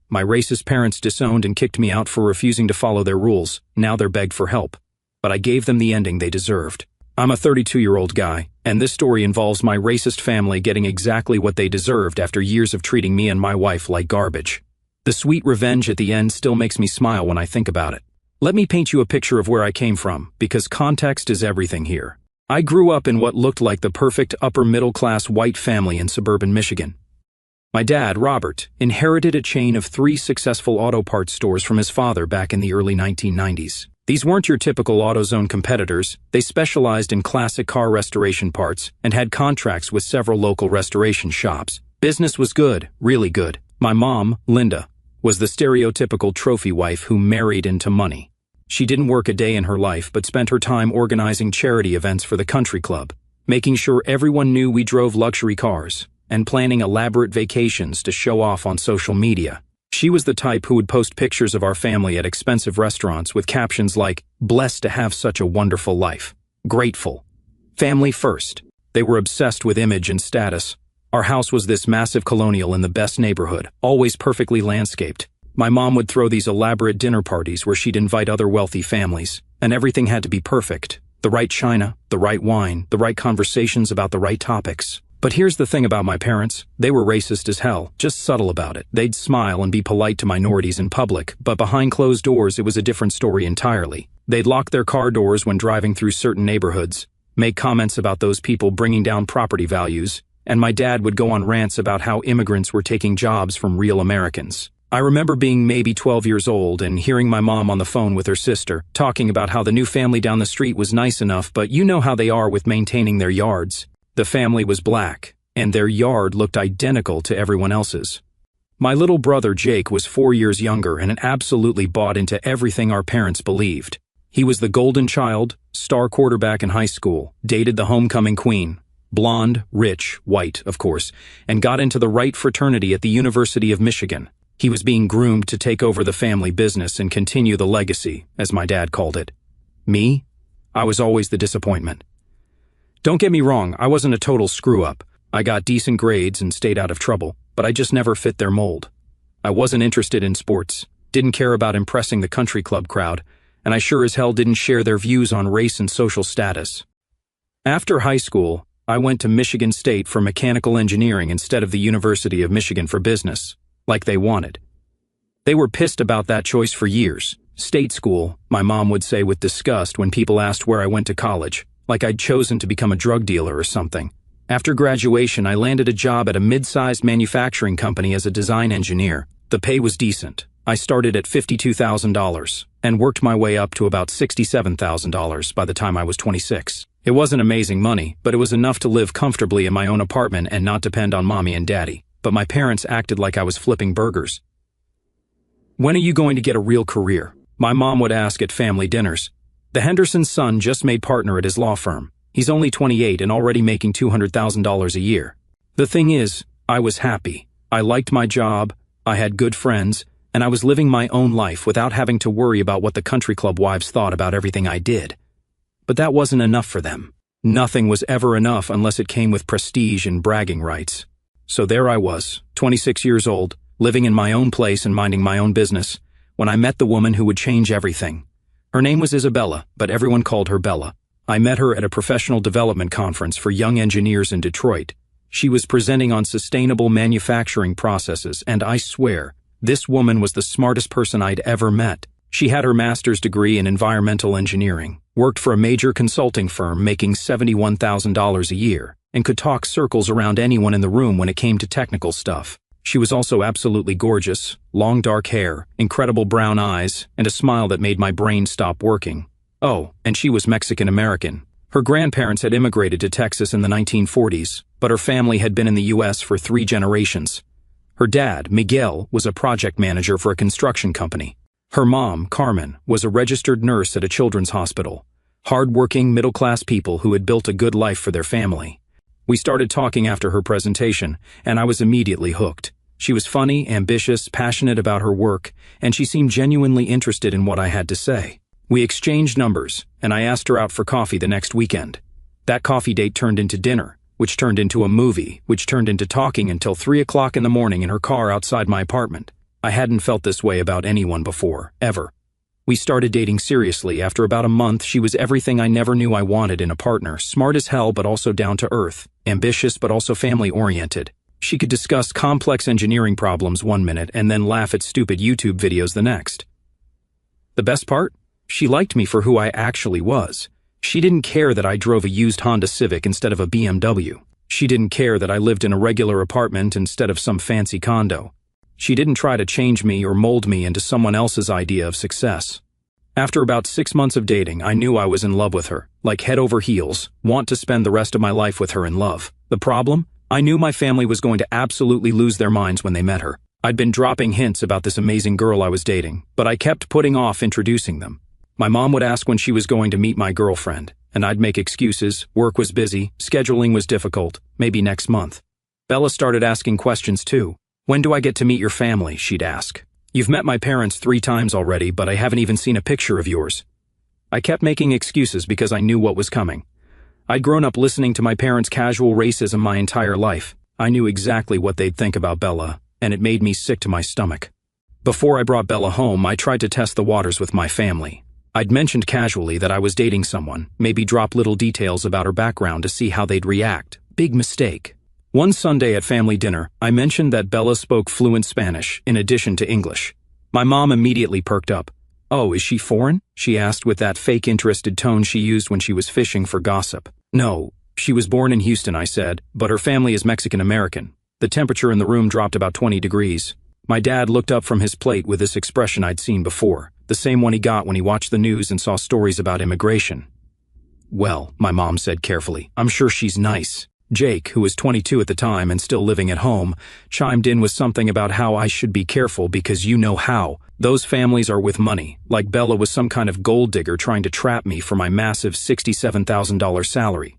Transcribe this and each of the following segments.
My racist parents disowned and kicked me out for refusing to follow their rules. Now they're begged for help. But I gave them the ending they deserved. I'm a 32-year-old guy, and this story involves my racist family getting exactly what they deserved after years of treating me and my wife like garbage. The sweet revenge at the end still makes me smile when I think about it. Let me paint you a picture of where I came from, because context is everything here. I grew up in what looked like the perfect upper-middle-class white family in suburban Michigan. My dad, Robert, inherited a chain of 3 successful auto parts stores from his father back in the early 1990s. These weren't your typical AutoZone competitors. They specialized in classic car restoration parts and had contracts with several local restoration shops. Business was good, really good. My mom, Linda, was the stereotypical trophy wife who married into money. She didn't work a day in her life but spent her time organizing charity events for the country club, making sure everyone knew we drove luxury cars, and planning elaborate vacations to show off on social media. She was the type who would post pictures of our family at expensive restaurants with captions like, "Blessed to have such a wonderful life. Grateful. Family first." They were obsessed with image and status. Our house was this massive colonial in the best neighborhood, always perfectly landscaped. My mom would throw these elaborate dinner parties where she'd invite other wealthy families, and everything had to be perfect. The right china, the right wine, the right conversations about the right topics. But here's the thing about my parents. They were racist as hell, just subtle about it. They'd smile and be polite to minorities in public, but behind closed doors it was a different story entirely. They'd lock their car doors when driving through certain neighborhoods, make comments about those people bringing down property values, and my dad would go on rants about how immigrants were taking jobs from real Americans. I remember being maybe 12 years old and hearing my mom on the phone with her sister, talking about how the new family down the street was nice enough, but you know how they are with maintaining their yards. The family was black, and their yard looked identical to everyone else's. My little brother Jake was 4 years younger and absolutely bought into everything our parents believed. He was the golden child, star quarterback in high school, dated the homecoming queen, blonde, rich, white, of course, and got into the right fraternity at the University of Michigan. He was being groomed to take over the family business and continue the legacy, as my dad called it. Me? I was always the disappointment. Don't get me wrong, I wasn't a total screw-up. I got decent grades and stayed out of trouble, but I just never fit their mold. I wasn't interested in sports, didn't care about impressing the country club crowd, and I sure as hell didn't share their views on race and social status. After high school, I went to Michigan State for mechanical engineering instead of the University of Michigan for business, like they wanted. They were pissed about that choice for years. State school, my mom would say with disgust when people asked where I went to college, like I'd chosen to become a drug dealer or something. After graduation, I landed a job at a mid-sized manufacturing company as a design engineer. The pay was decent. I started at $52,000 and worked my way up to about $67,000 by the time I was 26. It wasn't amazing money, but it was enough to live comfortably in my own apartment and not depend on mommy and daddy. But my parents acted like I was flipping burgers. "When are you going to get a real career?" my mom would ask at family dinners. The Henderson's son just made partner at his law firm. He's only 28 and already making $200,000 a year. The thing is, I was happy. I liked my job, I had good friends, and I was living my own life without having to worry about what the country club wives thought about everything I did. But that wasn't enough for them. Nothing was ever enough unless it came with prestige and bragging rights. So there I was, 26 years old, living in my own place and minding my own business, when I met the woman who would change everything. Her name was Isabella, but everyone called her Bella. I met her at a professional development conference for young engineers in Detroit. She was presenting on sustainable manufacturing processes, and I swear, this woman was the smartest person I'd ever met. She had her master's degree in environmental engineering, worked for a major consulting firm making $71,000 a year, and could talk circles around anyone in the room when it came to technical stuff. She was also absolutely gorgeous, long dark hair, incredible brown eyes, and a smile that made my brain stop working. Oh, and she was Mexican-American. Her grandparents had immigrated to Texas in the 1940s, but her family had been in the U.S. for 3 generations. Her dad, Miguel, was a project manager for a construction company. Her mom, Carmen, was a registered nurse at a children's hospital. Hard-working, middle-class people who had built a good life for their family. We started talking after her presentation, and I was immediately hooked. She was funny, ambitious, passionate about her work, and she seemed genuinely interested in what I had to say. We exchanged numbers, and I asked her out for coffee the next weekend. That coffee date turned into dinner, which turned into a movie, which turned into talking until 3 o'clock in the morning in her car outside my apartment. I hadn't felt this way about anyone before, ever. We started dating seriously. After about a month, she was everything I never knew I wanted in a partner, smart as hell but also down to earth, ambitious but also family-oriented. She could discuss complex engineering problems one minute and then laugh at stupid YouTube videos the next. The best part? She liked me for who I actually was. She didn't care that I drove a used Honda Civic instead of a BMW. She didn't care that I lived in a regular apartment instead of some fancy condo. She didn't try to change me or mold me into someone else's idea of success. After about 6 months of dating, I knew I was in love with her, like head over heels, want to spend the rest of my life with her in love. The problem? I knew my family was going to absolutely lose their minds when they met her. I'd been dropping hints about this amazing girl I was dating, but I kept putting off introducing them. My mom would ask when she was going to meet my girlfriend, and I'd make excuses. Work was busy, scheduling was difficult, maybe next month. Bella started asking questions too. When do I get to meet your family, she'd ask. You've met my parents 3 times already, but I haven't even seen a picture of yours. I kept making excuses because I knew what was coming. I'd grown up listening to my parents' casual racism my entire life. I knew exactly what they'd think about Bella, and it made me sick to my stomach. Before I brought Bella home, I tried to test the waters with my family. I'd mentioned casually that I was dating someone, maybe drop little details about her background to see how they'd react. Big mistake. One Sunday at family dinner, I mentioned that Bella spoke fluent Spanish in addition to English. My mom immediately perked up. "Oh, is she foreign?" she asked with that fake interested tone she used when she was fishing for gossip. "No, she was born in Houston," I said, "but her family is Mexican-American." The temperature in the room dropped about 20 degrees. My dad looked up from his plate with this expression I'd seen before, the same one he got when he watched the news and saw stories about immigration. "Well," my mom said carefully, "I'm sure she's nice." Jake, who was 22 at the time and still living at home, chimed in with something about how I should be careful because you know how. Those families are with money, like Bella was some kind of gold digger trying to trap me for my massive $67,000 salary.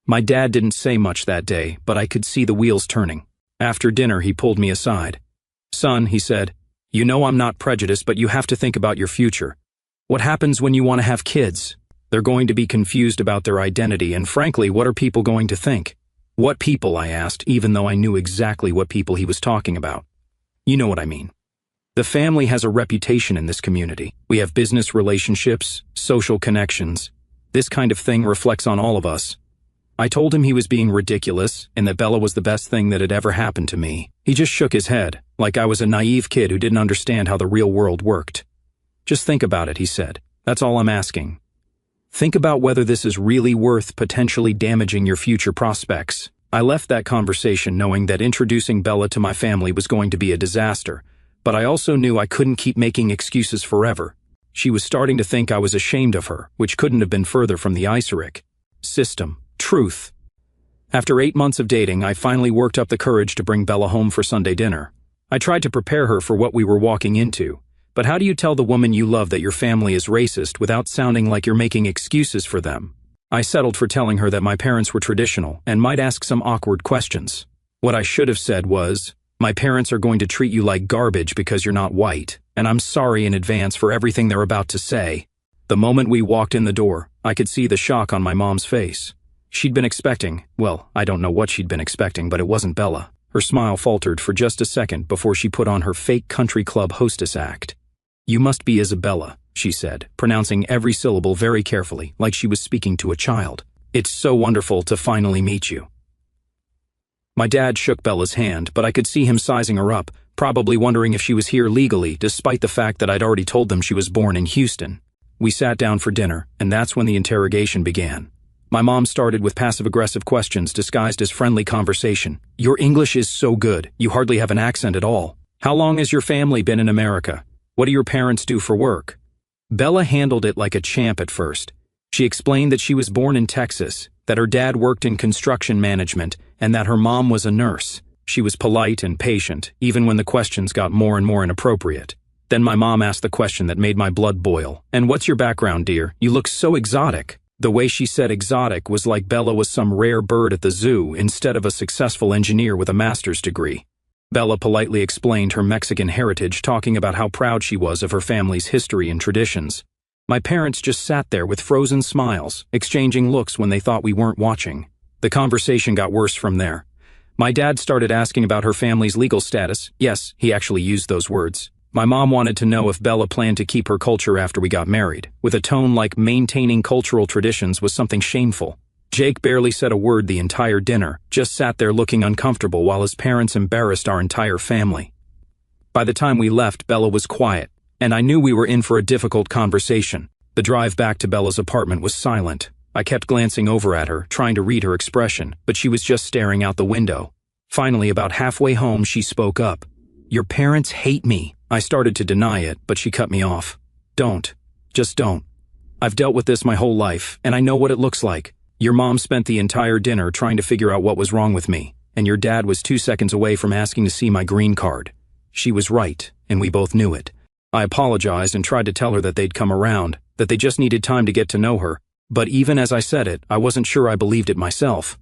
My dad didn't say much that day, but I could see the wheels turning. After dinner, he pulled me aside. "Son," he said, "you know I'm not prejudiced, but you have to think about your future. What happens when you want to have kids? They're going to be confused about their identity, and frankly, what are people going to think?" "What people?" I asked, even though I knew exactly what people he was talking about. "You know what I mean. The family has a reputation in this community. We have business relationships, social connections. This kind of thing reflects on all of us." I told him he was being ridiculous and that Bella was the best thing that had ever happened to me. He just shook his head, like I was a naive kid who didn't understand how the real world worked. "Just think about it," he said. "That's all I'm asking. Think about whether this is really worth potentially damaging your future prospects." I left that conversation knowing that introducing Bella to my family was going to be a disaster, but I also knew I couldn't keep making excuses forever. She was starting to think I was ashamed of her, which couldn't have been further from the Isaric. System. Truth. After 8 months of dating, I finally worked up the courage to bring Bella home for Sunday dinner. I tried to prepare her for what we were walking into. But how do you tell the woman you love that your family is racist without sounding like you're making excuses for them? I settled for telling her that my parents were traditional and might ask some awkward questions. What I should have said was, "My parents are going to treat you like garbage because you're not white, and I'm sorry in advance for everything they're about to say." The moment we walked in the door, I could see the shock on my mom's face. She'd been expecting, well, I don't know what she'd been expecting, but it wasn't Bella. Her smile faltered for just a second before she put on her fake country club hostess act. "You must be Isabella," she said, pronouncing every syllable very carefully, like she was speaking to a child. "It's so wonderful to finally meet you." My dad shook Bella's hand, but I could see him sizing her up, probably wondering if she was here legally, despite the fact that I'd already told them she was born in Houston. We sat down for dinner, and that's when the interrogation began. My mom started with passive-aggressive questions disguised as friendly conversation. "Your English is so good, you hardly have an accent at all. How long has your family been in America? What do your parents do for work?" Bella handled it like a champ at first. She explained that she was born in Texas, that her dad worked in construction management, and that her mom was a nurse. She was polite and patient, even when the questions got more and more inappropriate. Then my mom asked the question that made my blood boil. "And what's your background, dear? You look so exotic." The way she said exotic was like Bella was some rare bird at the zoo instead of a successful engineer with a master's degree. Bella politely explained her Mexican heritage, talking about how proud she was of her family's history and traditions. My parents just sat there with frozen smiles, exchanging looks when they thought we weren't watching. The conversation got worse from there. My dad started asking about her family's legal status. Yes, he actually used those words. My mom wanted to know if Bella planned to keep her culture after we got married, with a tone like maintaining cultural traditions was something shameful. Jake barely said a word the entire dinner, just sat there looking uncomfortable while his parents embarrassed our entire family. By the time we left, Bella was quiet, and I knew we were in for a difficult conversation. The drive back to Bella's apartment was silent. I kept glancing over at her, trying to read her expression, but she was just staring out the window. Finally, about halfway home, she spoke up. "Your parents hate me." I started to deny it, but she cut me off. "Don't. Just don't. I've dealt with this my whole life, and I know what it looks like. Your mom spent the entire dinner trying to figure out what was wrong with me, and your dad was 2 seconds away from asking to see my green card. She was right, and we both knew it." I apologized and tried to tell her that they'd come around, that they just needed time to get to know her. But even as I said it, I wasn't sure I believed it myself.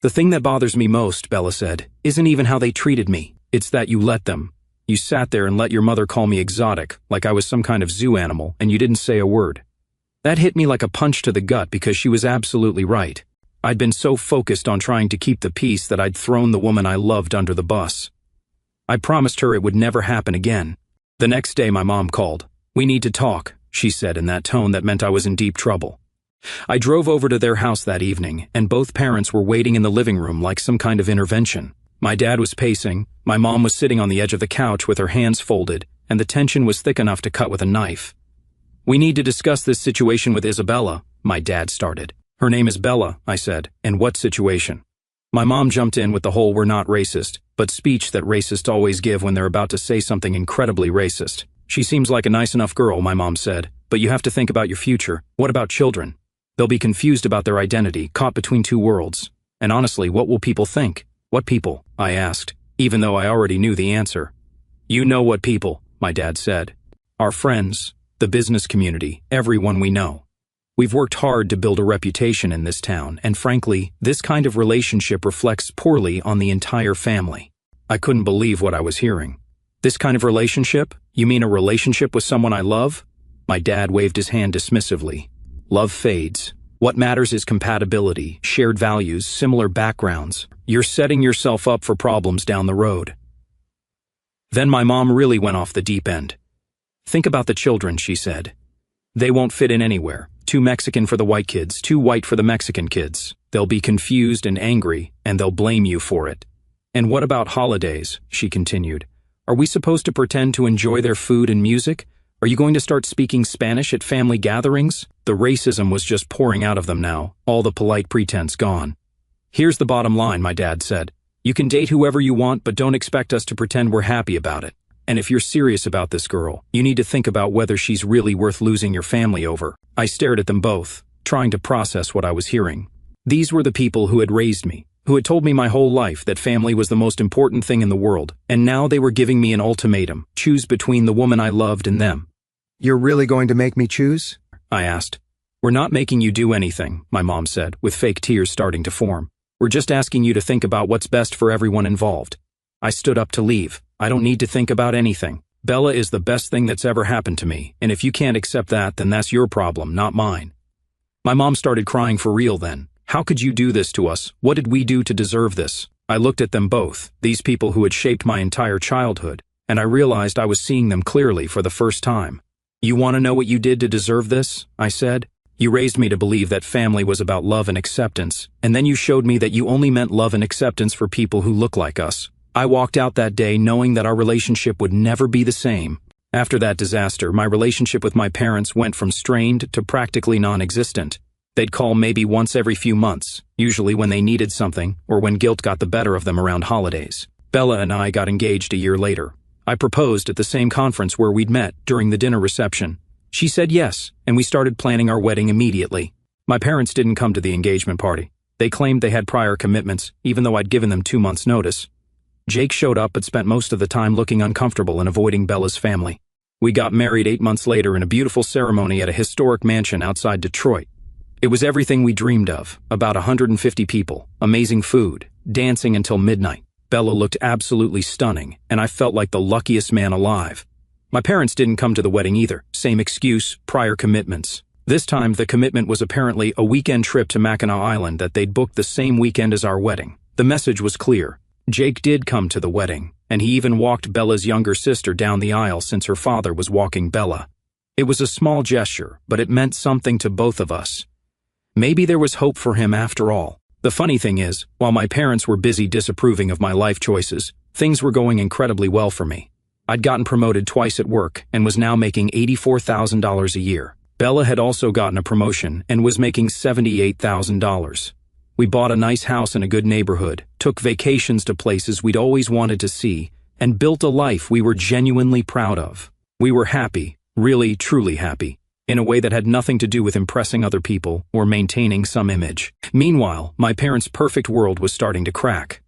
"The thing that bothers me most," Bella said, "isn't even how they treated me. It's that you let them. You sat there and let your mother call me exotic, like I was some kind of zoo animal, and you didn't say a word." That hit me like a punch to the gut because she was absolutely right. I'd been so focused on trying to keep the peace that I'd thrown the woman I loved under the bus. I promised her it would never happen again. The next day my mom called. "We need to talk," she said in that tone that meant I was in deep trouble. I drove over to their house that evening, and both parents were waiting in the living room like some kind of intervention. My dad was pacing, my mom was sitting on the edge of the couch with her hands folded, and the tension was thick enough to cut with a knife. "We need to discuss this situation with Isabella," my dad started. "Her name is Bella," I said. "And what situation?" My mom jumped in with the whole "we're not racist," but speech that racists always give when they're about to say something incredibly racist. "She seems like a nice enough girl," my mom said, "but you have to think about your future. What about children? They'll be confused about their identity, caught between two worlds. And honestly, what will people think?" "What people?" I asked, even though I already knew the answer. "You know what people," my dad said. "Our friends, the business community, everyone we know. We've worked hard to build a reputation in this town, and frankly, this kind of relationship reflects poorly on the entire family." I couldn't believe what I was hearing. "This kind of relationship? You mean a relationship with someone I love?" My dad waved his hand dismissively. "Love fades. What matters is compatibility, shared values, similar backgrounds. You're setting yourself up for problems down the road." Then my mom really went off the deep end. "Think about the children," she said. "They won't fit in anywhere. Too Mexican for the white kids, too white for the Mexican kids. They'll be confused and angry, and they'll blame you for it. And what about holidays?" she continued. "Are we supposed to pretend to enjoy their food and music? Are you going to start speaking Spanish at family gatherings?" The racism was just pouring out of them now, all the polite pretense gone. "Here's the bottom line," my dad said. "You can date whoever you want, but don't expect us to pretend we're happy about it. And if you're serious about this girl, you need to think about whether she's really worth losing your family over." I stared at them both, trying to process what I was hearing. These were the people who had raised me, who had told me my whole life that family was the most important thing in the world, and now they were giving me an ultimatum: choose between the woman I loved and them. "You're really going to make me choose?" I asked. "We're not making you do anything," my mom said, with fake tears starting to form. "We're just asking you to think about what's best for everyone involved." I stood up to leave. "I don't need to think about anything. Bella is the best thing that's ever happened to me, and if you can't accept that, then that's your problem, not mine." My mom started crying for real then. "How could you do this to us? What did we do to deserve this?" I looked at them both, these people who had shaped my entire childhood, and I realized I was seeing them clearly for the first time. "You want to know what you did to deserve this?" I said. "You raised me to believe that family was about love and acceptance, and then you showed me that you only meant love and acceptance for people who look like us. I walked out that day knowing that our relationship would never be the same." After that disaster, my relationship with my parents went from strained to practically non-existent. They'd call maybe once every few months, usually when they needed something or when guilt got the better of them around holidays. Bella and I got engaged a year later. I proposed at the same conference where we'd met during the dinner reception. She said yes, and we started planning our wedding immediately. My parents didn't come to the engagement party. They claimed they had prior commitments, even though I'd given them 2 months' notice. Jake showed up but spent most of the time looking uncomfortable and avoiding Bella's family. We got married 8 months later in a beautiful ceremony at a historic mansion outside Detroit. It was everything we dreamed of, about 150 people, amazing food, dancing until midnight. Bella looked absolutely stunning, and I felt like the luckiest man alive. My parents didn't come to the wedding either. Same excuse, prior commitments. This time, the commitment was apparently a weekend trip to Mackinac Island that they'd booked the same weekend as our wedding. The message was clear. Jake did come to the wedding, and he even walked Bella's younger sister down the aisle since her father was walking Bella. It was a small gesture, but it meant something to both of us. Maybe there was hope for him after all. The funny thing is, while my parents were busy disapproving of my life choices, things were going incredibly well for me. I'd gotten promoted twice at work and was now making $84,000 a year. Bella had also gotten a promotion and was making $78,000. We bought a nice house in a good neighborhood, took vacations to places we'd always wanted to see, and built a life we were genuinely proud of. We were happy, really, truly happy, in a way that had nothing to do with impressing other people or maintaining some image. Meanwhile, my parents' perfect world was starting to crack.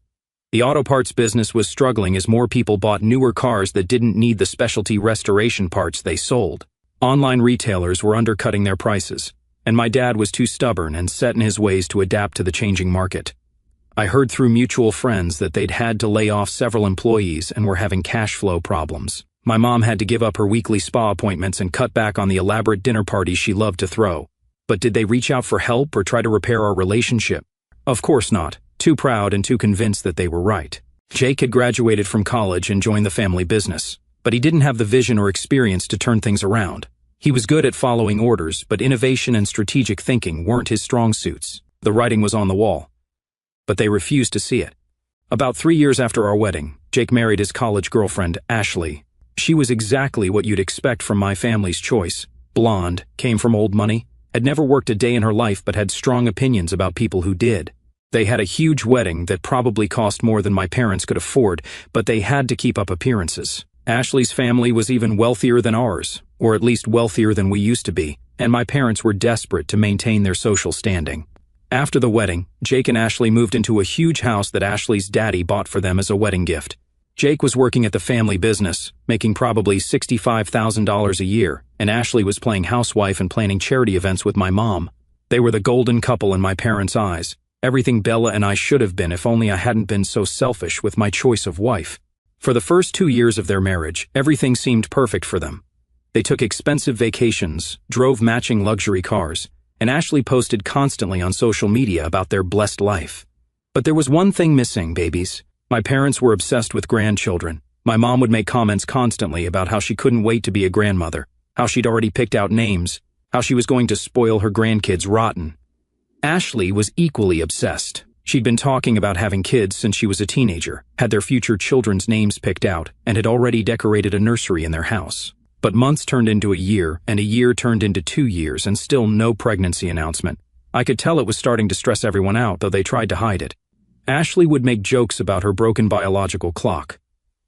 The auto parts business was struggling as more people bought newer cars that didn't need the specialty restoration parts they sold. Online retailers were undercutting their prices, and my dad was too stubborn and set in his ways to adapt to the changing market. I heard through mutual friends that they'd had to lay off several employees and were having cash flow problems. My mom had to give up her weekly spa appointments and cut back on the elaborate dinner parties she loved to throw. But did they reach out for help or try to repair our relationship? Of course not, too proud and too convinced that they were right. Jake had graduated from college and joined the family business, but he didn't have the vision or experience to turn things around. He was good at following orders, but innovation and strategic thinking weren't his strong suits. The writing was on the wall, but they refused to see it. About 3 years after our wedding, Jake married his college girlfriend, Ashley. She was exactly what you'd expect from my family's choice. Blonde, came from old money, had never worked a day in her life but had strong opinions about people who did. They had a huge wedding that probably cost more than my parents could afford, but they had to keep up appearances. Ashley's family was even wealthier than ours, or at least wealthier than we used to be, and my parents were desperate to maintain their social standing. After the wedding, Jake and Ashley moved into a huge house that Ashley's daddy bought for them as a wedding gift. Jake was working at the family business, making probably $65,000 a year, and Ashley was playing housewife and planning charity events with my mom. They were the golden couple in my parents' eyes, everything Bella and I should have been if only I hadn't been so selfish with my choice of wife. For the first 2 years of their marriage, everything seemed perfect for them. They took expensive vacations, drove matching luxury cars, and Ashley posted constantly on social media about their blessed life. But there was one thing missing, babies. My parents were obsessed with grandchildren. My mom would make comments constantly about how she couldn't wait to be a grandmother, how she'd already picked out names, how she was going to spoil her grandkids rotten. Ashley was equally obsessed. She'd been talking about having kids since she was a teenager, had their future children's names picked out, and had already decorated a nursery in their house. But months turned into a year, and a year turned into 2 years, and still no pregnancy announcement. I could tell it was starting to stress everyone out, though they tried to hide it. Ashley would make jokes about her broken biological clock,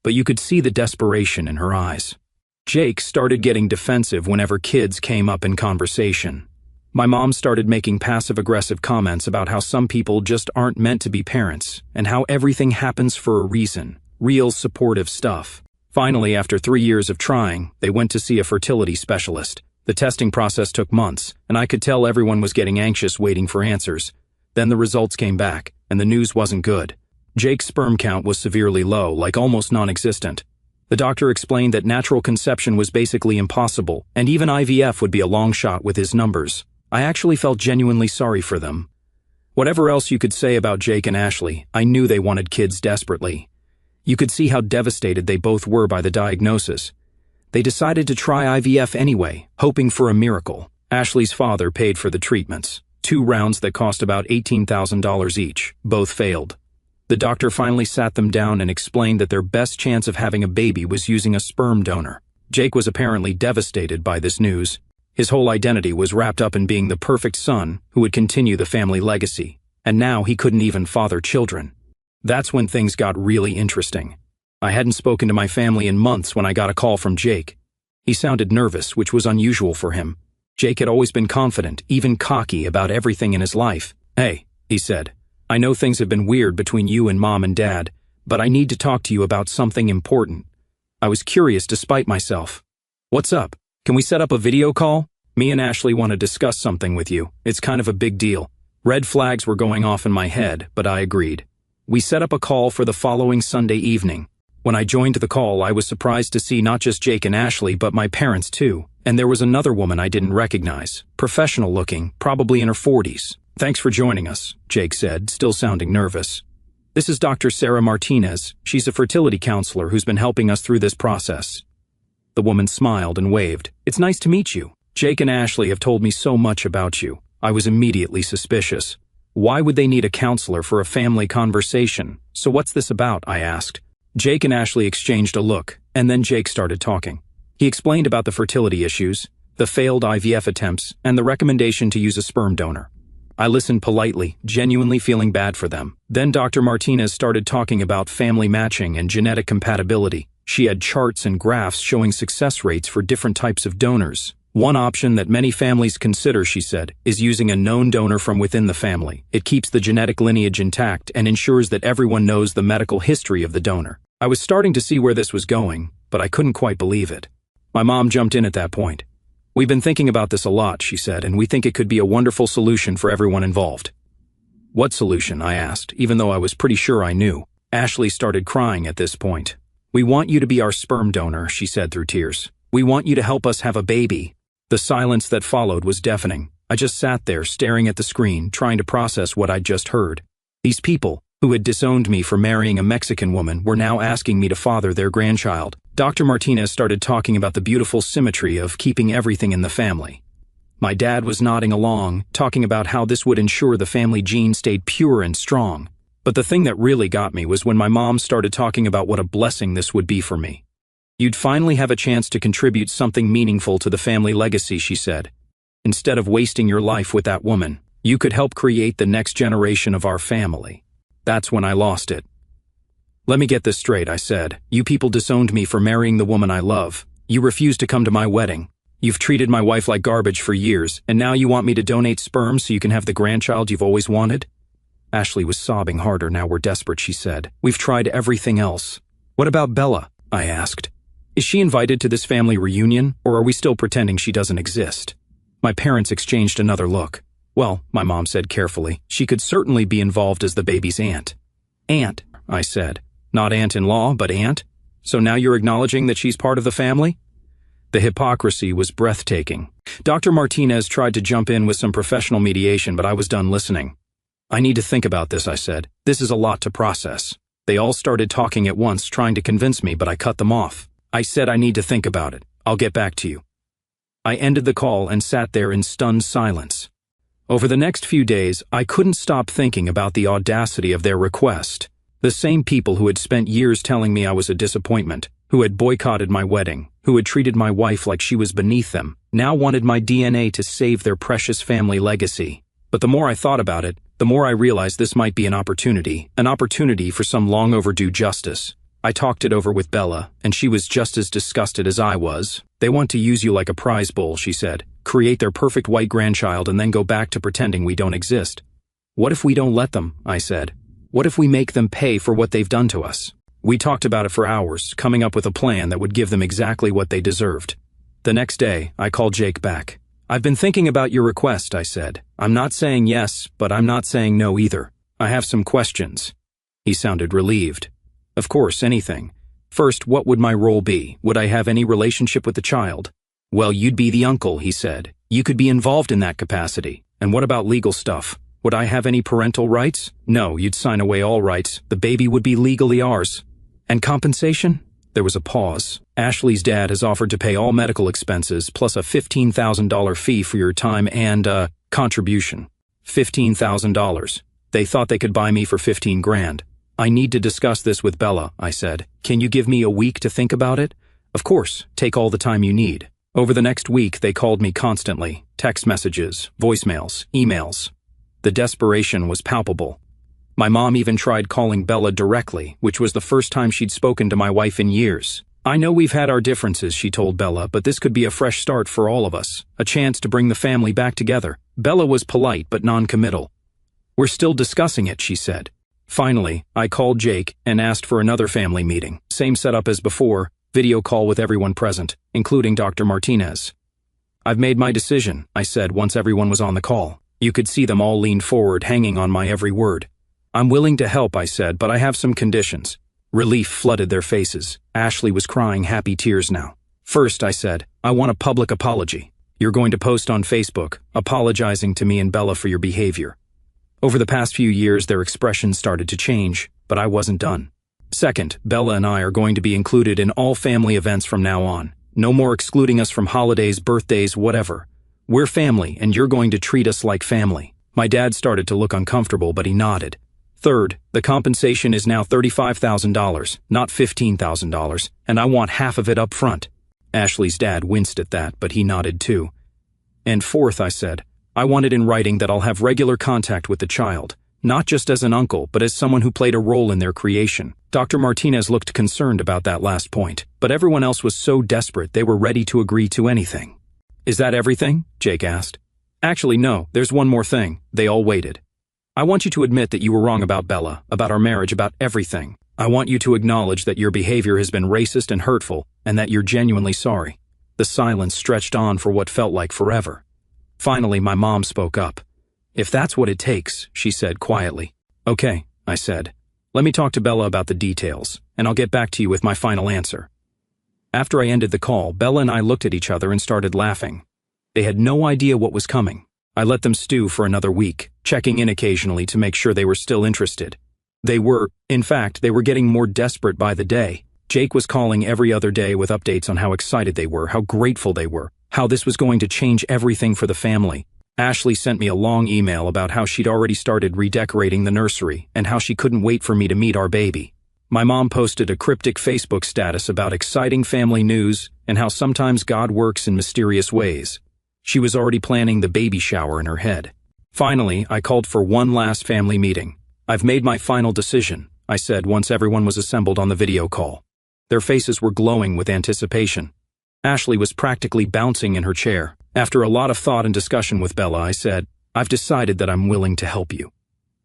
but you could see the desperation in her eyes. Jake started getting defensive whenever kids came up in conversation. My mom started making passive-aggressive comments about how some people just aren't meant to be parents, and how everything happens for a reason, real supportive stuff. Finally, after 3 years of trying, they went to see a fertility specialist. The testing process took months, and I could tell everyone was getting anxious waiting for answers. Then the results came back, and the news wasn't good. Jake's sperm count was severely low, like almost non-existent. The doctor explained that natural conception was basically impossible, and even IVF would be a long shot with his numbers. I actually felt genuinely sorry for them. Whatever else you could say about Jake and Ashley, I knew they wanted kids desperately. You could see how devastated they both were by the diagnosis. They decided to try IVF anyway, hoping for a miracle. Ashley's father paid for the treatments. 2 rounds that cost about $18,000 each. Both failed. The doctor finally sat them down and explained that their best chance of having a baby was using a sperm donor. Jake was apparently devastated by this news. His whole identity was wrapped up in being the perfect son who would continue the family legacy, and now he couldn't even father children. That's when things got really interesting. I hadn't spoken to my family in months when I got a call from Jake. He sounded nervous, which was unusual for him. Jake had always been confident, even cocky about everything in his life. "Hey," he said, "I know things have been weird between you and Mom and Dad, but I need to talk to you about something important." I was curious despite myself. "What's up? Can we set up a video call? Me and Ashley want to discuss something with you. It's kind of a big deal." Red flags were going off in my head, but I agreed. We set up a call for the following Sunday evening. When I joined the call, I was surprised to see not just Jake and Ashley, but my parents too. And there was another woman I didn't recognize, professional looking, probably in her 40s. "Thanks for joining us," Jake said, still sounding nervous. This is Dr. Sarah Martinez. She's a fertility counselor who's been helping us through this process. The woman smiled and waved. It's nice to meet you. Jake and Ashley have told me so much about you. I was immediately suspicious. Why would they need a counselor for a family conversation? So what's this about? I asked. Jake and Ashley exchanged a look, and then Jake started talking. He explained about the fertility issues, the failed IVF attempts, and the recommendation to use a sperm donor. I listened politely, genuinely feeling bad for them. Then Dr. Martinez started talking about family matching and genetic compatibility. She had charts and graphs showing success rates for different types of donors. One option that many families consider, she said, is using a known donor from within the family. It keeps the genetic lineage intact and ensures that everyone knows the medical history of the donor. I was starting to see where this was going, but I couldn't quite believe it. My mom jumped in at that point. We've been thinking about this a lot, she said, and we think it could be a wonderful solution for everyone involved. What solution? I asked, even though I was pretty sure I knew. Ashley started crying at this point. We want you to be our sperm donor, she said through tears. We want you to help us have a baby. The silence that followed was deafening. I just sat there staring at the screen, trying to process what I'd just heard. These people, who had disowned me for marrying a Mexican woman, were now asking me to father their grandchild. Dr. Martinez started talking about the beautiful symmetry of keeping everything in the family. My dad was nodding along, talking about how this would ensure the family gene stayed pure and strong. But the thing that really got me was when my mom started talking about what a blessing this would be for me. You'd finally have a chance to contribute something meaningful to the family legacy, she said. Instead of wasting your life with that woman, you could help create the next generation of our family. That's when I lost it. Let me get this straight, I said. You people disowned me for marrying the woman I love. You refused to come to my wedding. You've treated my wife like garbage for years, and now you want me to donate sperm so you can have the grandchild you've always wanted? Ashley was sobbing harder. Now we're desperate, she said. We've tried everything else. What about Bella? I asked. Is she invited to this family reunion, or are we still pretending she doesn't exist? My parents exchanged another look. Well, my mom said carefully, she could certainly be involved as the baby's aunt. Aunt, I said. Not aunt-in-law, but aunt? So now you're acknowledging that she's part of the family? The hypocrisy was breathtaking. Dr. Martinez tried to jump in with some professional mediation, but I was done listening. I need to think about this, I said. This is a lot to process. They all started talking at once, trying to convince me, but I cut them off. I said I need to think about it. I'll get back to you. I ended the call and sat there in stunned silence. Over the next few days, I couldn't stop thinking about the audacity of their request. The same people who had spent years telling me I was a disappointment, who had boycotted my wedding, who had treated my wife like she was beneath them, now wanted my DNA to save their precious family legacy. But the more I thought about it, the more I realized this might be an opportunity for some long overdue justice. I talked it over with Bella, and she was just as disgusted as I was. They want to use you like a prize bull, she said. Create their perfect white grandchild and then go back to pretending we don't exist. What if we don't let them? I said. What if we make them pay for what they've done to us? We talked about it for hours, coming up with a plan that would give them exactly what they deserved. The next day, I called Jake back. I've been thinking about your request, I said. I'm not saying yes, but I'm not saying no either. I have some questions. He sounded relieved. Of course, anything. First, what would my role be? Would I have any relationship with the child? Well, you'd be the uncle, he said. You could be involved in that capacity. And what about legal stuff? Would I have any parental rights? No, you'd sign away all rights. The baby would be legally ours. And compensation? There was a pause. Ashley's dad has offered to pay all medical expenses plus a $15,000 fee for your time and, contribution. $15,000. They thought they could buy me for 15 grand. I need to discuss this with Bella, I said. Can you give me a week to think about it? Of course, take all the time you need. Over the next week, they called me constantly. Text messages, voicemails, emails. The desperation was palpable. My mom even tried calling Bella directly, which was the first time she'd spoken to my wife in years. I know we've had our differences, she told Bella, but this could be a fresh start for all of us. A chance to bring the family back together. Bella was polite but non-committal. We're still discussing it, she said. Finally, I called Jake and asked for another family meeting. Same setup as before, video call with everyone present, including Dr. Martinez. I've made my decision, I said once everyone was on the call. You could see them all lean forward, hanging on my every word. I'm willing to help, I said, but I have some conditions. Relief flooded their faces. Ashley was crying happy tears now. First, I said, I want a public apology. You're going to post on Facebook, apologizing to me and Bella for your behavior. Over the past few years, their expressions started to change. but I wasn't done. Second, Bella and I are going to be included in all family events from now on. No more excluding us from holidays, birthdays, whatever. We're family, and you're going to treat us like family. My dad started to look uncomfortable, but he nodded. Third, the compensation is now $35,000, not $15,000, and I want half of it up front. Ashley's dad winced at that, but he nodded too. And fourth, I said, I want it in writing that I'll have regular contact with the child, not just as an uncle, but as someone who played a role in their creation. Dr. Martinez looked concerned about that last point, but everyone else was so desperate they were ready to agree to anything. Is that everything? Jake asked. Actually, no, there's one more thing. They all waited. I want you to admit that you were wrong about Bella, about our marriage, about everything. I want you to acknowledge that your behavior has been racist and hurtful, and that you're genuinely sorry. The silence stretched on for what felt like forever. Finally, my mom spoke up. If that's what it takes, she said quietly. Okay, I said. Let me talk to Bella about the details, and I'll get back to you with my final answer. After I ended the call, Bella and I looked at each other and started laughing. They had no idea what was coming. I let them stew for another week, checking in occasionally to make sure they were still interested. In fact, they were getting more desperate by the day. Jake was calling every other day with updates on how excited they were, how grateful they were, how this was going to change everything for the family. Ashley sent me a long email about how she'd already started redecorating the nursery and how she couldn't wait for me to meet our baby. My mom posted a cryptic Facebook status about exciting family news and how sometimes God works in mysterious ways. She was already planning the baby shower in her head. Finally, I called for one last family meeting. I've made my final decision, I said once everyone was assembled on the video call. Their faces were glowing with anticipation. Ashley was practically bouncing in her chair. After a lot of thought and discussion with Bella, I said, I've decided that I'm willing to help you.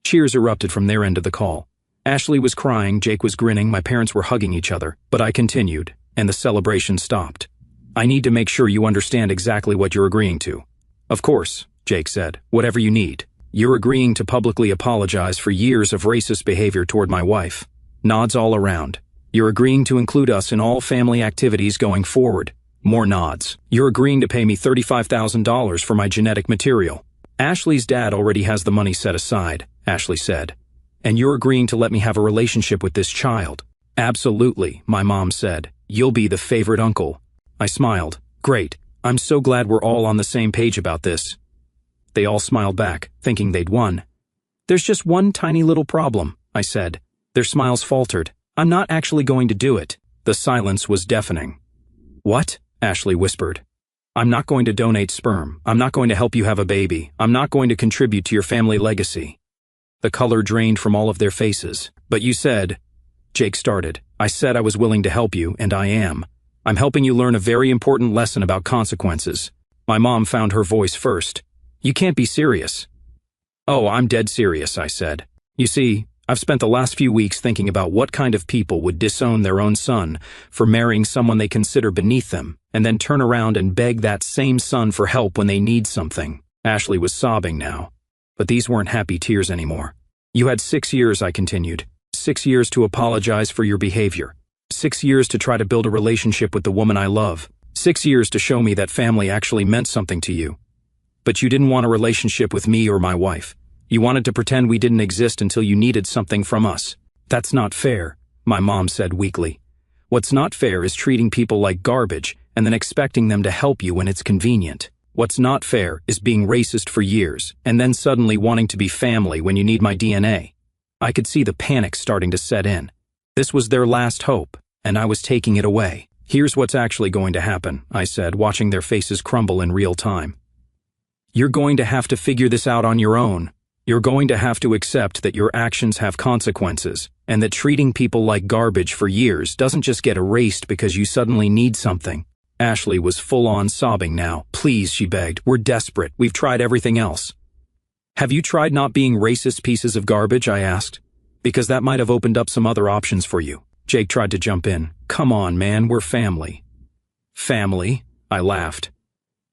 Cheers erupted from their end of the call. Ashley was crying, Jake was grinning, my parents were hugging each other, but I continued, and the celebration stopped. I need to make sure you understand exactly what you're agreeing to. Of course, Jake said, whatever you need. You're agreeing to publicly apologize for years of racist behavior toward my wife. Nods all around. You're agreeing to include us in all family activities going forward. More nods. You're agreeing to pay me $35,000 for my genetic material. Ashley's dad already has the money set aside, Ashley said. And you're agreeing to let me have a relationship with this child. Absolutely, my mom said. You'll be the favorite uncle. I smiled. Great. I'm so glad we're all on the same page about this. They all smiled back, thinking they'd won. There's just one tiny little problem, I said. Their smiles faltered. I'm not actually going to do it. The silence was deafening. What? Ashley whispered. I'm not going to donate sperm. I'm not going to help you have a baby. I'm not going to contribute to your family legacy. The color drained from all of their faces. But you said, Jake started. I said I was willing to help you, and I am. I'm helping you learn a very important lesson about consequences. My mom found her voice first. You can't be serious. Oh, I'm dead serious, I said. You see, I've spent the last few weeks thinking about what kind of people would disown their own son for marrying someone they consider beneath them, and then turn around and beg that same son for help when they need something. Ashley was sobbing now. But these weren't happy tears anymore. You had 6 years, I continued. 6 years to apologize for your behavior. 6 years to try to build a relationship with the woman I love. 6 years to show me that family actually meant something to you. But you didn't want a relationship with me or my wife. You wanted to pretend we didn't exist until you needed something from us. That's not fair, my mom said weakly. What's not fair is treating people like garbage and then expecting them to help you when it's convenient. What's not fair is being racist for years and then suddenly wanting to be family when you need my DNA. I could see the panic starting to set in. This was their last hope, and I was taking it away. Here's what's actually going to happen, I said, watching their faces crumble in real time. You're going to have to figure this out on your own. You're going to have to accept that your actions have consequences, and that treating people like garbage for years doesn't just get erased because you suddenly need something. Ashley was full-on sobbing now. Please, she begged. We're desperate. We've tried everything else. Have you tried not being racist pieces of garbage? I asked. Because that might have opened up some other options for you. Jake tried to jump in. Come on, man, we're family. Family? I laughed.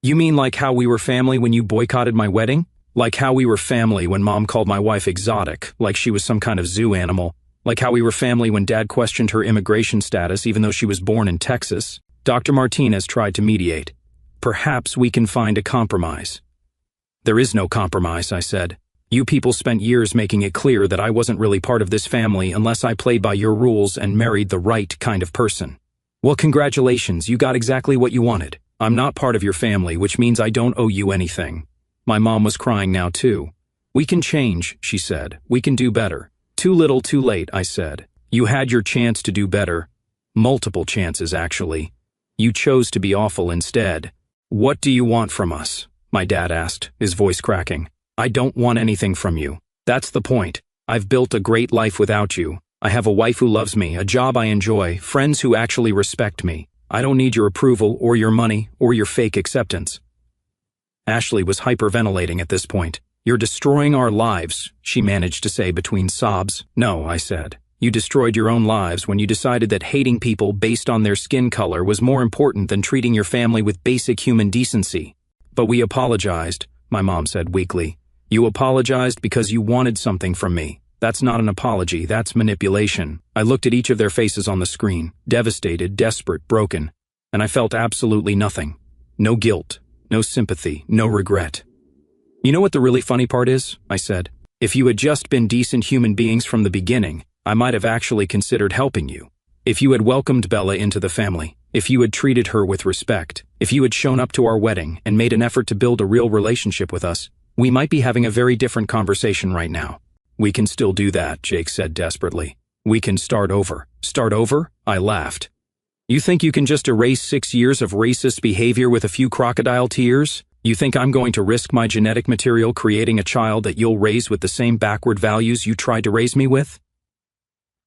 You mean like how we were family when you boycotted my wedding? Like how we were family when Mom called my wife exotic, like she was some kind of zoo animal? Like how we were family when Dad questioned her immigration status even though she was born in Texas? Dr. Martinez tried to mediate. Perhaps we can find a compromise. There is no compromise, I said. You people spent years making it clear that I wasn't really part of this family unless I played by your rules and married the right kind of person. Well, congratulations, you got exactly what you wanted. I'm not part of your family, which means I don't owe you anything. My mom was crying now too. We can change, she said. We can do better. Too little, too late, I said. You had your chance to do better. Multiple chances, actually. You chose to be awful instead. What do you want from us? My dad asked, his voice cracking. I don't want anything from you. That's the point. I've built a great life without you. I have a wife who loves me, a job I enjoy, friends who actually respect me. I don't need your approval or your money or your fake acceptance. Ashley was hyperventilating at this point. You're destroying our lives, she managed to say between sobs. No, I said. You destroyed your own lives when you decided that hating people based on their skin color was more important than treating your family with basic human decency. But we apologized, my mom said weakly. You apologized because you wanted something from me. That's not an apology, that's manipulation. I looked at each of their faces on the screen, devastated, desperate, broken, and I felt absolutely nothing. No guilt, no sympathy, no regret. You know what the really funny part is? I said. If you had just been decent human beings from the beginning, I might have actually considered helping you. If you had welcomed Bella into the family, if you had treated her with respect, if you had shown up to our wedding and made an effort to build a real relationship with us, we might be having a very different conversation right now. We can still do that, Jake said desperately. We can start over. Start over? I laughed. You think you can just erase 6 years of racist behavior with a few crocodile tears? You think I'm going to risk my genetic material creating a child that you'll raise with the same backward values you tried to raise me with?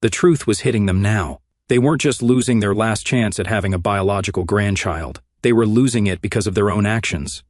The truth was hitting them now. They weren't just losing their last chance at having a biological grandchild. They were losing it because of their own actions.